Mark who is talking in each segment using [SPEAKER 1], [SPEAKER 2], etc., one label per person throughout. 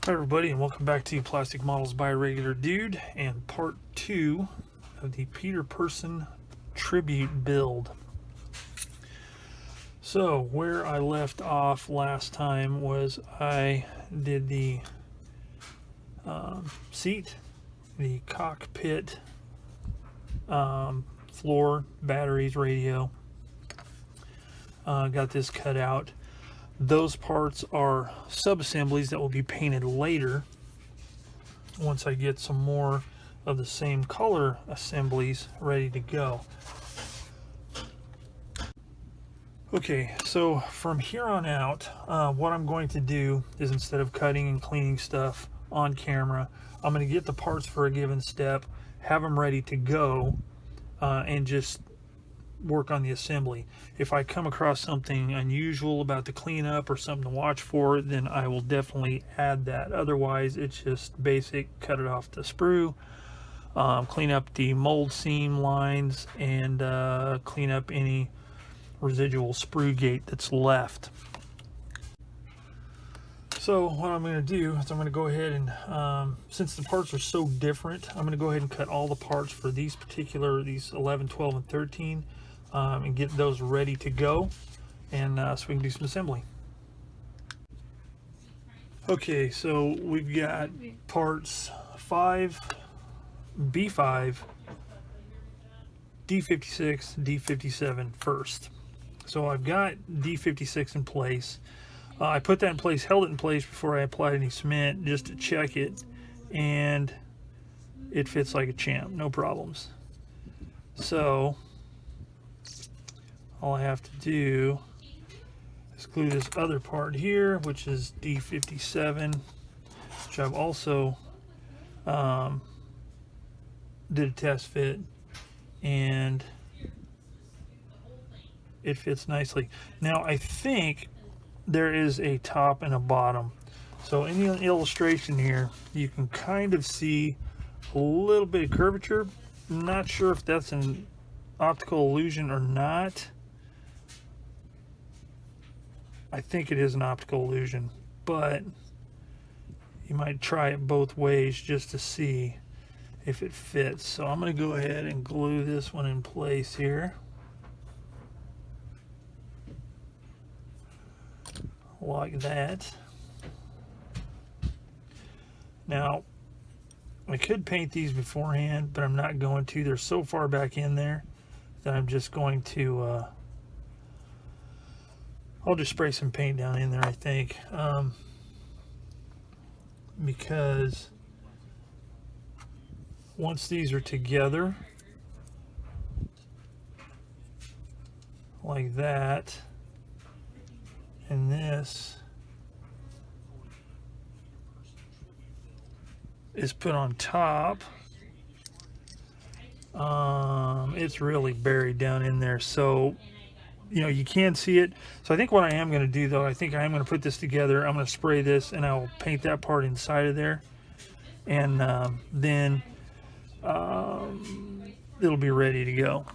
[SPEAKER 1] Hi everybody, and welcome back to Plastic Models by Regular Dude and part 2 of the Peter Persson tribute build. So where I left off last time was I did the seat, the cockpit, floor, batteries, radio. Got this cut out. Those parts are sub-assemblies that will be painted later once I get some more of the same color assemblies ready to go. Okay, so from here on out, what I'm going to do is, instead of cutting and cleaning stuff on camera, I'm going to get the parts for a given step, have them ready to go, and just work on the assembly. If I come across something unusual about the cleanup or something to watch for, then I will definitely add that. Otherwise, it's just basic, cut it off the sprue, clean up the mold seam lines, and clean up any residual sprue gate that's left. So what I'm going to do is I'm going to go ahead and, since the parts are so different, I'm going to go ahead and cut all the parts for these 11, 12, and 13, and get those ready to go, and so we can do some assembly. Okay, so we've got parts 5, B5, D56, D57 first. So I've got D56 in place. I put that in place, held it in place before I applied any cement just to check it, and it fits like a champ, no problems. So all I have to do is glue this other part here, which is D57, which I've also did a test fit, and it fits nicely. Now I think there is a top and a bottom. So in the illustration here, you can kind of see a little bit of curvature. I'm not sure if that's an optical illusion or not. I think it is an optical illusion, but you might try it both ways just to see if it fits. So I'm going to go ahead and glue this one in place here, like that. Now I could paint these beforehand, but I'm not going to. They're so far back in there that I'm just going to I'll just spray some paint down in there, I think, because once these are together like that, and this is put on top, it's really buried down in there, so you know you can see it. So I think what I am going to do, though, I think I am going to put this together. I'm going to spray this, and I'll paint that part inside of there, and then it'll be ready to go.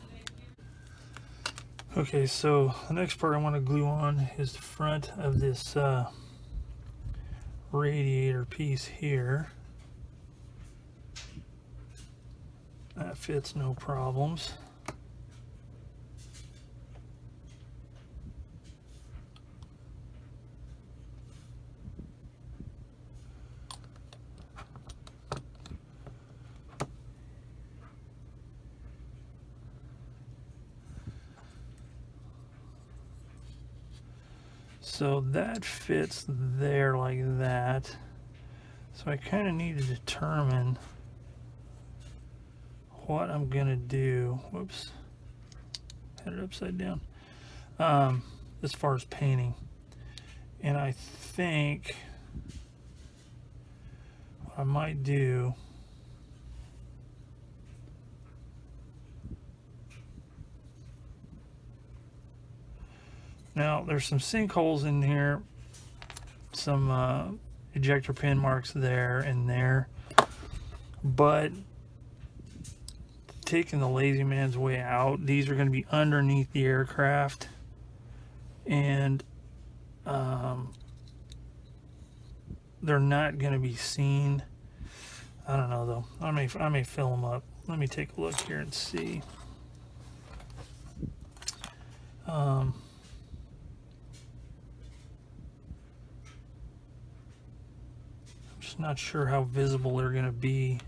[SPEAKER 1] Okay, so the next part I want to glue on is the front of this radiator piece here. That fits no problems. So that fits there like that. So I kind of need to determine what I'm gonna do. Whoops, had it upside down. As far as painting, and I think what I might do, now there's some sinkholes in here, some ejector pin marks there and there, but taking the lazy man's way out, these are going to be underneath the aircraft, and they're not going to be seen. I don't know though. I may fill them up. Let me take a look here and see. I'm just not sure how visible they're going to be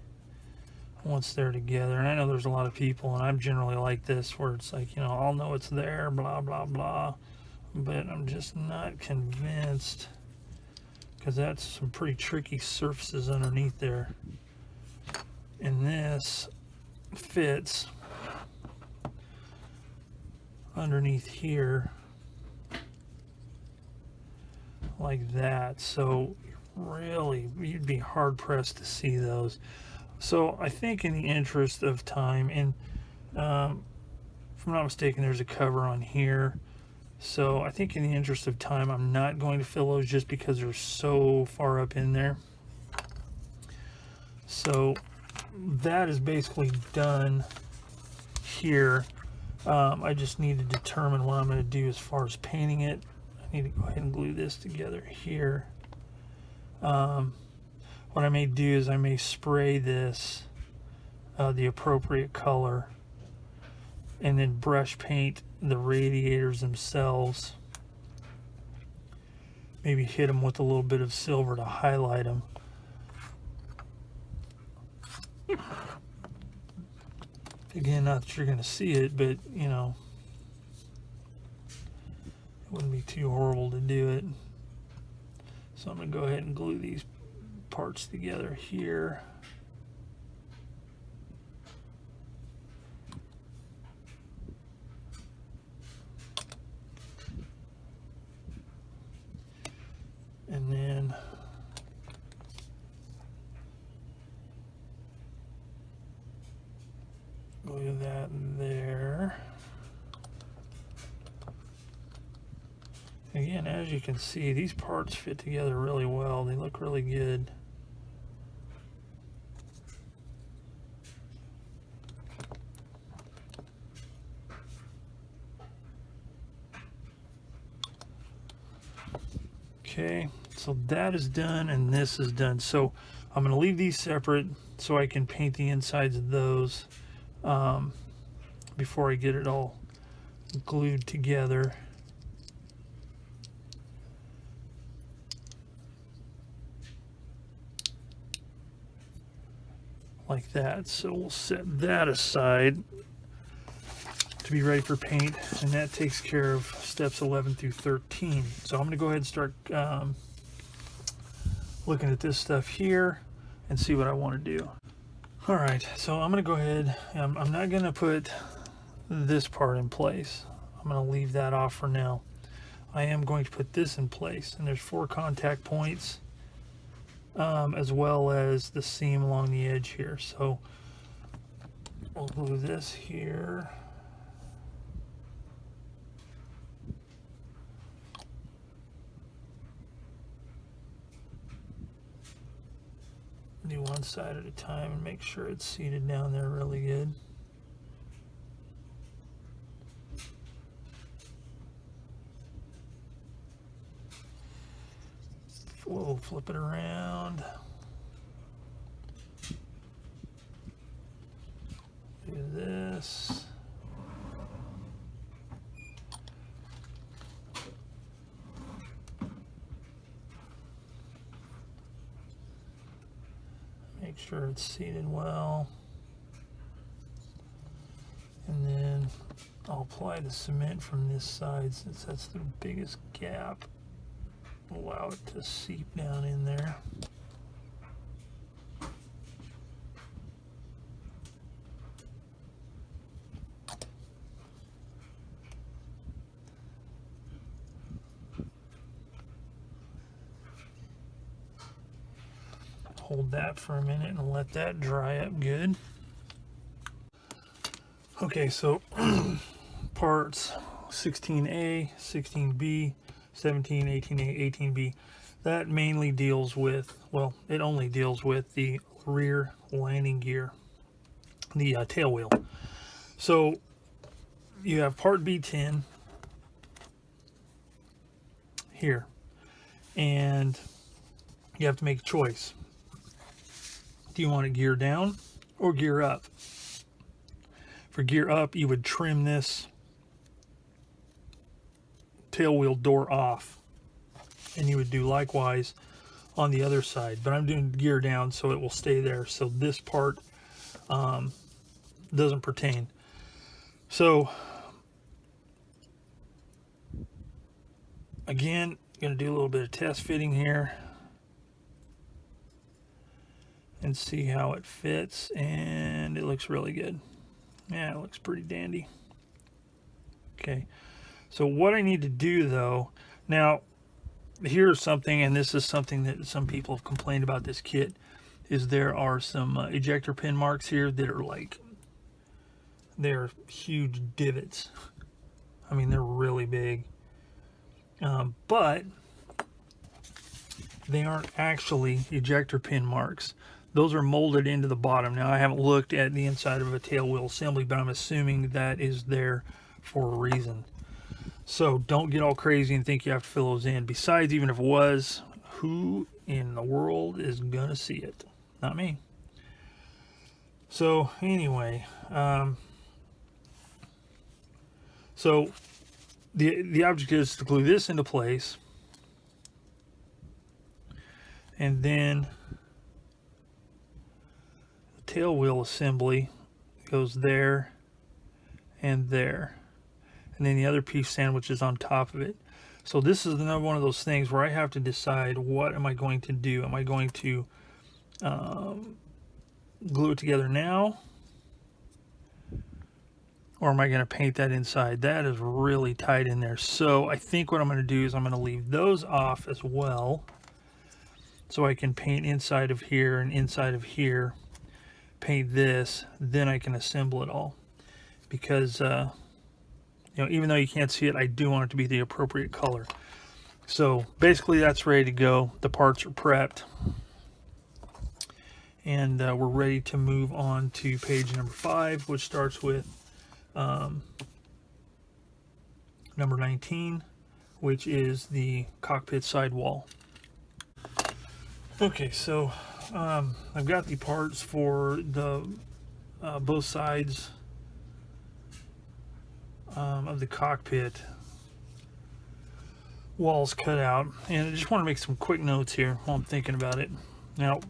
[SPEAKER 1] once they're together. And I know there's a lot of people, and I'm generally like this, where it's like, you know, I'll know it's there, blah, blah, blah. But I'm just not convinced, because that's some pretty tricky surfaces underneath there. And this fits underneath here like that, so really you'd be hard pressed to see those. So I think in the interest of time, and if I'm not mistaken, there's a cover on here, so I think in the interest of time I'm not going to fill those just because they're so far up in there. So that is basically done here. I just need to determine what I'm going to do as far as painting it. I need to go ahead and glue this together here. What I may do is I may spray this the appropriate color and then brush paint the radiators themselves. Maybe hit them with a little bit of silver to highlight them. Again, not that you're going to see it, but you know, it wouldn't be too horrible to do it. So I'm going to go ahead and glue these parts together here. And then glue that there. Again, as you can see, these parts fit together really well. They look really good. Okay, so that is done and this is done. So I'm going to leave these separate so I can paint the insides of those before I get it all glued together. Like that. So we'll set that aside to be ready for paint, and that takes care of steps 11 through 13. So I'm going to go ahead and start looking at this stuff here and see what I want to do. All right, so I'm going to go ahead. I'm not going to put this part in place. I'm going to leave that off for now. I am going to put this in place, and there's 4 contact points, as well as the seam along the edge here. So we'll glue this here. Do one side at a time and make sure it's seated down there really good. We'll flip it around. Do this. Make sure it's seated well. And then I'll apply the cement from this side since that's the biggest gap. Allow it to seep down in there. Hold that for a minute and let that dry up good. Okay, so parts 16A, 16B, 17, 18A, 18B, that mainly deals with, well, it only deals with the rear landing gear, the tail wheel. So you have part B10 here, and you have to make a choice. Do you want to gear down or gear up? For gear up, you would trim this tailwheel door off, and you would do likewise on the other side. But I'm doing gear down so it will stay there, so this part doesn't pertain. So again, I'm going to do a little bit of test fitting here and see how it fits, and it looks really good. Yeah, it looks pretty dandy. Okay, so what I need to do though, now here's something, and this is something that some people have complained about this kit, is there are some ejector pin marks here that are like, they're huge divots. I mean, they're really big, but they aren't actually ejector pin marks. Those are molded into the bottom. Now, I haven't looked at the inside of a tail wheel assembly, but I'm assuming that is there for a reason. So don't get all crazy and think you have to fill those in. Besides, even if it was, who in the world is gonna see it? Not me. So anyway, so the object is to glue this into place, and then the tail wheel assembly goes there and there, and then the other piece sandwiches on top of it. So this is another one of those things where I have to decide, what am I going to do? Am I going to glue it together now, or am I going to paint that inside? That is really tight in there. So I think what I'm going to do is I'm going to leave those off as well, so I can paint inside of here and inside of here, paint this, then I can assemble it all. Because you know, even though you can't see it, I do want it to be the appropriate color. So basically that's ready to go. The parts are prepped, and we're ready to move on to page number 5, which starts with number 19, which is the cockpit sidewall. Okay, so I've got the parts for the both sides of the cockpit walls cut out, and I just want to make some quick notes here while I'm thinking about it. Now,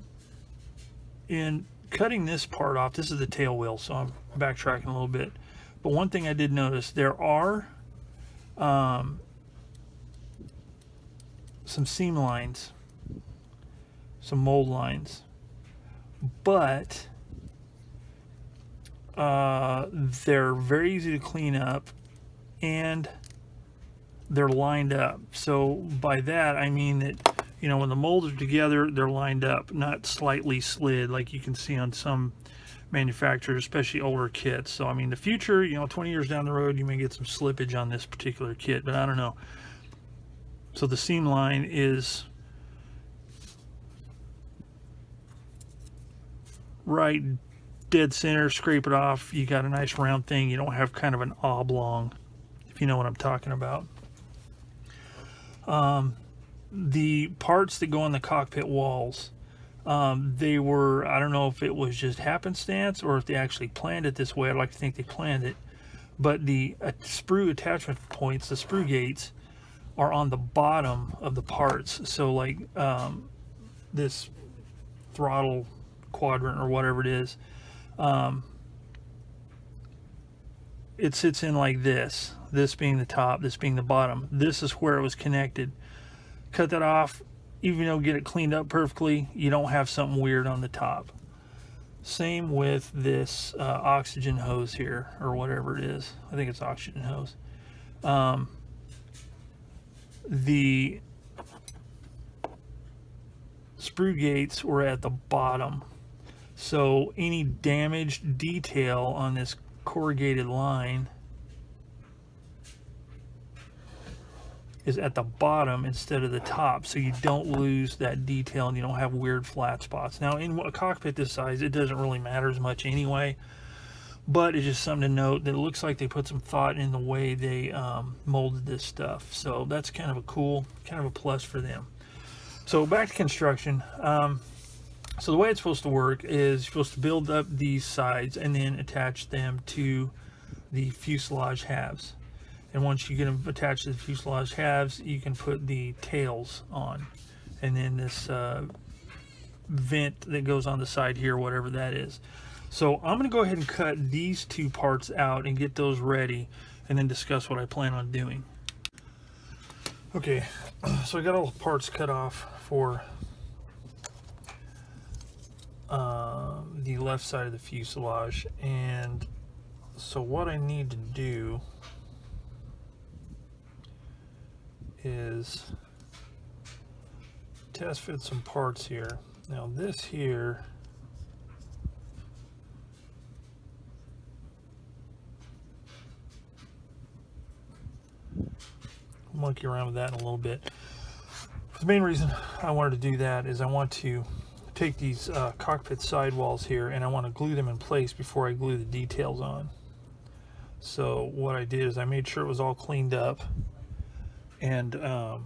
[SPEAKER 1] in cutting this part off, this is the tail wheel, so I'm backtracking a little bit, but one thing I did notice, there are some seam lines, some mold lines, but they're very easy to clean up, and they're lined up. So by that I mean that, you know, when the molds are together, they're lined up, not slightly slid like you can see on some manufacturers, especially older kits. So I mean, the future, you know, 20 years down the road, you may get some slippage on this particular kit, but I don't know. So the seam line is right dead center, scrape it off, you got a nice round thing. You don't have kind of an oblong, if you know what I'm talking about. The parts that go on the cockpit walls, they were, I don't know if it was just happenstance or if they actually planned it this way. I'd like to think they planned it, but the sprue attachment points, the sprue gates, are on the bottom of the parts. So like this throttle quadrant or whatever it is, it sits in like this being the top, this being the bottom. This is where it was connected. Cut that off, even though get it cleaned up perfectly, you don't have something weird on the top. Same with this oxygen hose here, or whatever it is. I think it's oxygen hose. The sprue gates were at the bottom, so any damaged detail on this corrugated line is at the bottom instead of the top, so you don't lose that detail and you don't have weird flat spots. Now in a cockpit this size, it doesn't really matter as much anyway, but it's just something to note that it looks like they put some thought in the way they molded this stuff. So that's kind of a cool, kind of a plus for them. So back to construction. So the way it's supposed to work is you're supposed to build up these sides and then attach them to the fuselage halves. And once you get them attached to the fuselage halves, you can put the tails on. And then this vent that goes on the side here, whatever that is. So I'm going to go ahead and cut these two parts out and get those ready, and then discuss what I plan on doing. Okay, so I got all the parts cut off for the left side of the fuselage, and so what I need to do is test fit some parts here. Now this here monkey around with that in a little bit. The main reason I wanted to do that is I want to take these cockpit sidewalls here and I want to glue them in place before I glue the details on. So what I did is I made sure it was all cleaned up, and that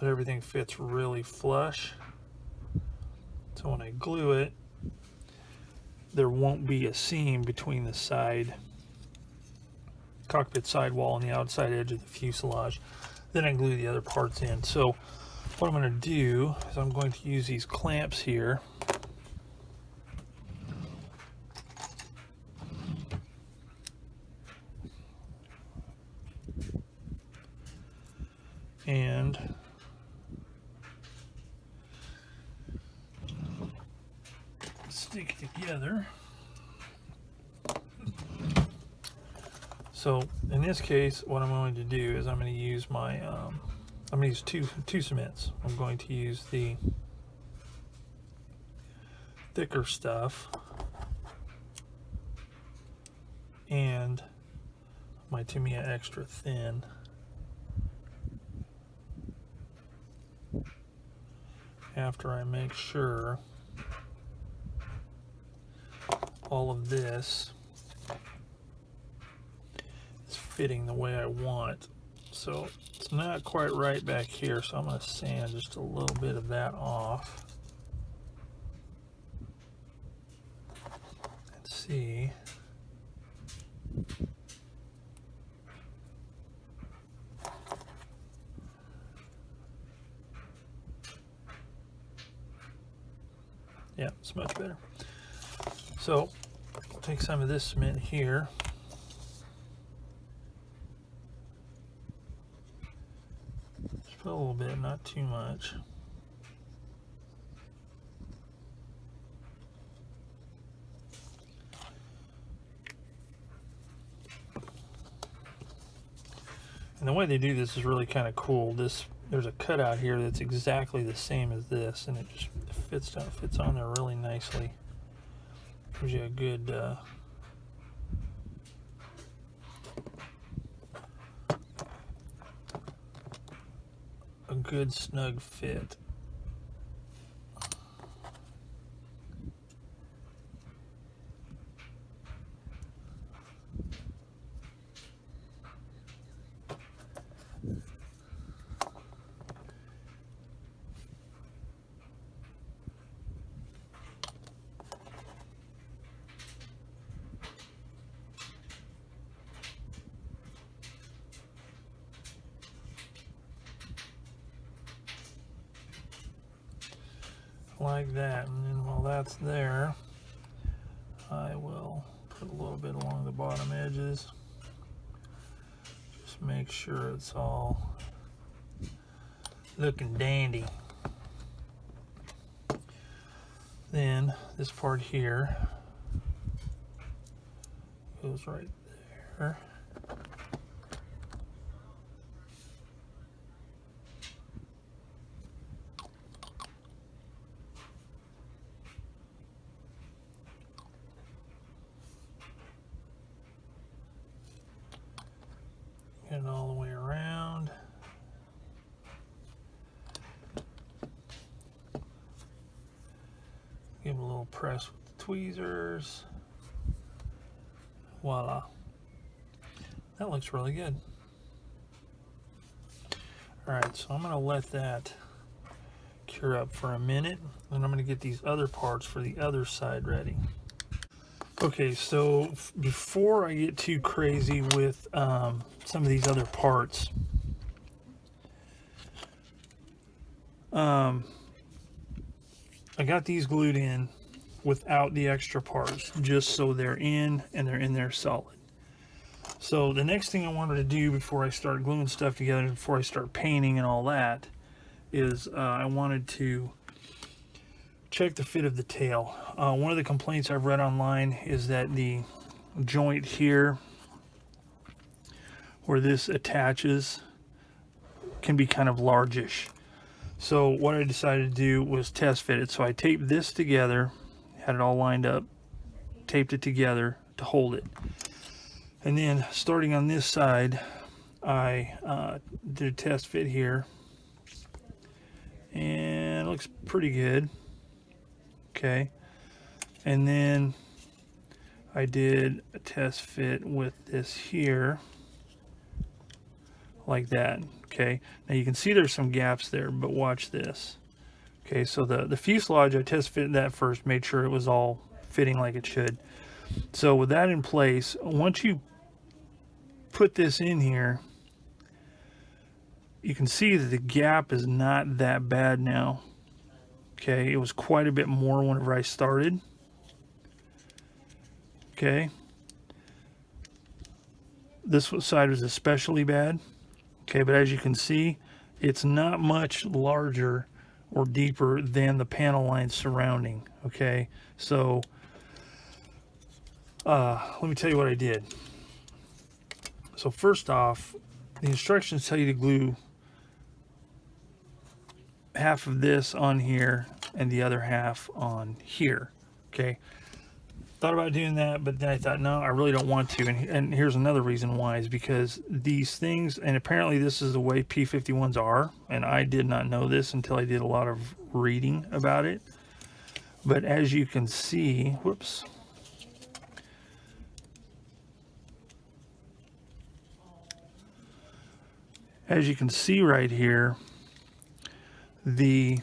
[SPEAKER 1] everything fits really flush. So when I glue it, there won't be a seam between the side cockpit sidewall and the outside edge of the fuselage. Then I can glue the other parts in. So what I'm going to do is I'm going to use these clamps here. And stick it together. So in this case, what I'm going to do is I'm going to use my I'm going to use two cements. I'm going to use the thicker stuff and my Tamiya extra thin. After I make sure all of this is fitting the way I want. So it's not quite right back here, so I'm going to sand just a little bit of that off. Let's see. Yeah, it's much better. So I'll take some of this cement here. Just put a little bit, not too much. And the way they do this is really kind of cool. There's a cutout here that's exactly the same as this, and it just fits on there really nicely. Gives you a good snug fit. Like that, and then while that's there, I will put a little bit along the bottom edges. Just make sure it's all looking dandy. Then this part here goes right there. Get it all the way around. Give it a little press with the tweezers. Voila. That looks really good. Alright, so I'm going to let that cure up for a minute, and I'm going to get these other parts for the other side ready. Okay, so before I get too crazy with some of these other parts, I got these glued in without the extra parts, just so they're in and they're in there solid. So the next thing I wanted to do before I start gluing stuff together, before I start painting and all that, is I wanted to check the fit of the tail. One of the complaints I've read online is that the joint here where this attaches can be kind of largish. So what I decided to do was test fit it. So I taped this together, had it all lined up, taped it together to hold it. And then starting on this side, I did a test fit here, and it looks pretty good. Okay, and then I did a test fit with this here, like that. Okay, now you can see there's some gaps there, but watch this. Okay, so the fuselage, I test fit that first, made sure it was all fitting like it should. So with that in place, once you put this in here, you can see that the gap is not that bad now. Okay, it was quite a bit more whenever I started. Okay, this side was especially bad. Okay, but as you can see, it's not much larger or deeper than the panel lines surrounding. Okay, so let me tell you what I did. So first off, the instructions tell you to glue half of this on here and the other half on here. Okay, thought about doing that, but then I thought, no, I really don't want to. And here's another reason why, is because these things, and apparently this is the way P51s are, and I did not know this until I did a lot of reading about it. But as you can see, whoops, as you can see right here, the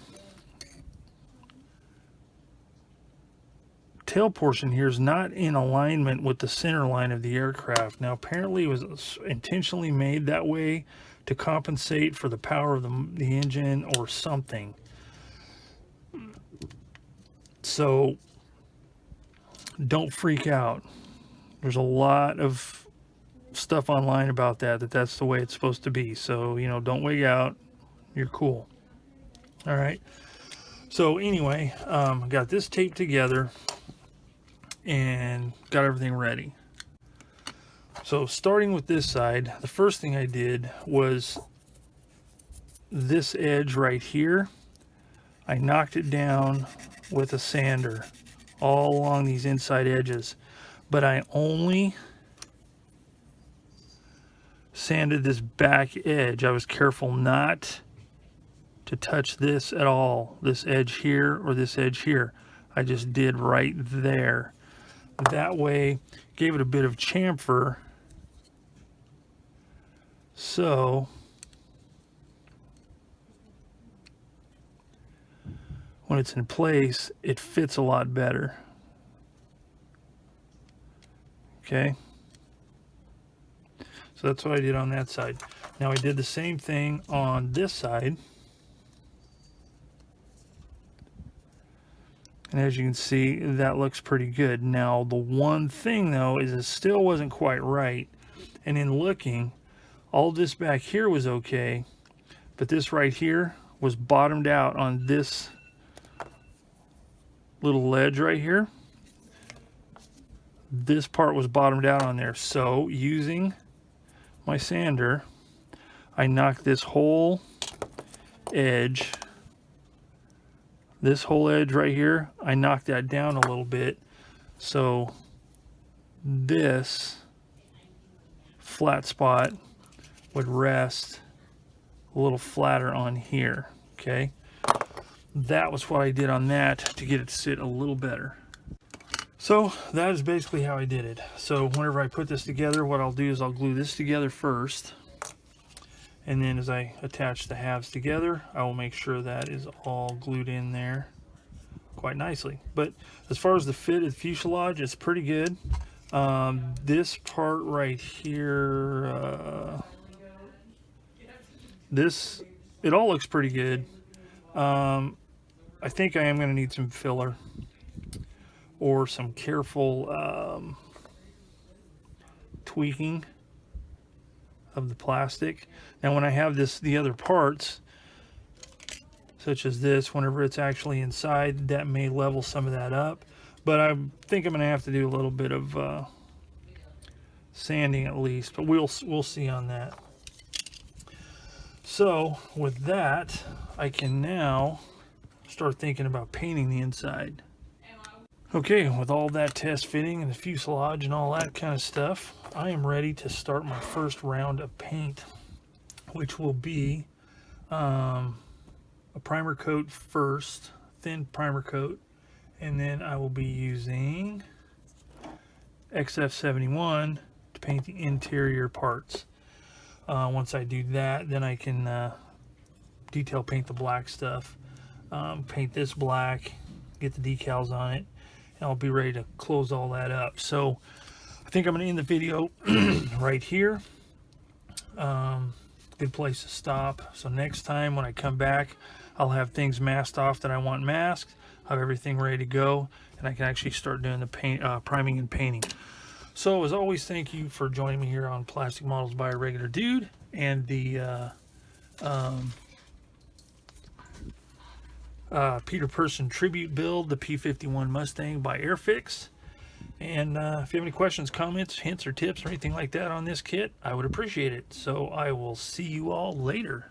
[SPEAKER 1] tail portion here is not in alignment with the center line of the aircraft. Now apparently it was intentionally made that way to compensate for the power of the engine or something. So don't freak out. There's a lot of stuff online about that's the way it's supposed to be. So, you know, don't wig out. You're cool. All right. So anyway, got this taped together and got everything ready. So starting with this side, the first thing I did was this edge right here. I knocked it down with a sander all along these inside edges, but I only sanded this back edge. I was careful not to touch this at all, this edge here or this edge here. I just did right there. That way, gave it a bit of chamfer, so when it's in place, it fits a lot better. Okay, so that's what I did on that side. Now I did the same thing on this side. And as you can see, that looks pretty good. Now, the one thing though is it still wasn't quite right. And in looking, all this back here was okay, but this right here was bottomed out on this little ledge right here. This part was bottomed out on there. So using my sander, I knocked this whole edge, this whole edge right here, I knocked that down a little bit, so this flat spot would rest a little flatter on here. Okay, that was what I did on that to get it to sit a little better. So that is basically how I did it. So whenever I put this together, what I'll do is I'll glue this together first, And then as I attach the halves together, I will make sure that is all glued in there quite nicely. But as far as the fit of the fuselage, it's pretty good. This part right here, it all looks pretty good. I think I am going to need some filler or some careful tweaking of the plastic. Now when I have the other parts, such as this, whenever it's actually inside, that may level some of that up. But I think I'm going to have to do a little bit of sanding at least, but we'll see on that. So with that, I can now start thinking about painting the inside. Okay, with all that test fitting and the fuselage and all that kind of stuff, I am ready to start my first round of paint, which will be a primer coat first, thin primer coat, and then I will be using XF71 to paint the interior parts. Once I do that, then I can detail paint the black stuff, paint this black, get the decals on it, and I'll be ready to close all that up. So I think I'm going to end the video right here. Good place to stop. So next time when I come back, I'll have things masked off that I want masked, have everything ready to go, and I can actually start doing the paint, priming and painting. So as always, thank you for joining me here on Plastic Models by a Regular Dude and the Peter Persson tribute build, the P-51 Mustang by Airfix. And if you have any questions, comments, hints, or tips, or anything like that on this kit, I would appreciate it. So I will see you all later.